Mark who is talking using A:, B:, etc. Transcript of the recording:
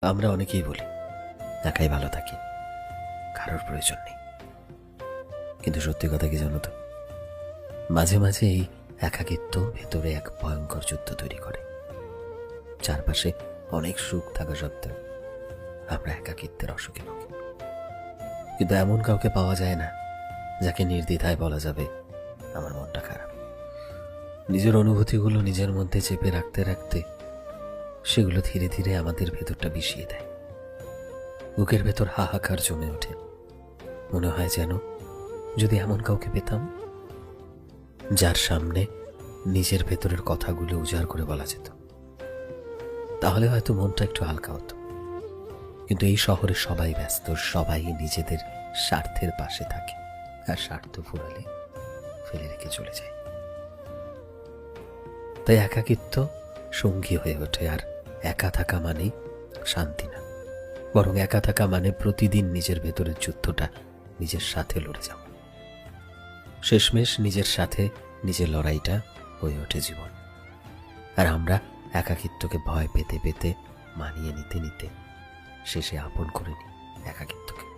A: আমরা অনেকেই বলি একাই ভালো থাকি, কারোর প্রয়োজন নেই। কিন্তু সত্যি কথা কি জানো তো, মাঝে মাঝে এই একাকিত্ব ভেতরে এক ভয়ঙ্কর যুদ্ধ তৈরি করে। চারপাশে অনেক সুখ থাকা সত্ত্বেও আমরা একাকিত্বের অসুখে ভুগি। কিন্তু এমন কাউকে পাওয়া যায় না যাকে নির্দ্বিধায় বলা যাবে আমার মনটা খারাপ। নিজের অনুভূতিগুলো নিজের মধ্যে চেপে রাখতে রাখতে সেগুলো ধীরে ধীরে আমাদের ভেতরটা বিষিয়ে দেয়। বুকের ভেতর হাহাকার জমে ওঠে। মনে হয় যেন যদি এমন কাউকে পেতাম যার সামনে নিজের ভেতরের কথাগুলো উজাড় করে বলা যেত, তাহলে হয়তো মনটা একটু হালকা হতো। কিন্তু এই শহরে সবাই ব্যস্ত, সবাই নিজেদের স্বার্থের পাশে থাকে, আর স্বার্থ ফুরালে ফেলে রেখে চলে যায়। তাই একাকিত্ব সঙ্গী হয়ে ওঠে। আর একা থাকা মানে শান্তি না, বরং একা থাকা মানে প্রতিদিন নিজের ভেতরের যুদ্ধটা নিজের সাথে লড়ে যাওয়া। শেষমেশ নিজের সাথে নিজের লড়াইটা হয়ে ওঠে জীবন। আর আমরা একাকিত্বকে ভয় পেতে পেতে মানিয়ে নিতে নিতে শেষে আপন করে নিই একাকিত্বকে।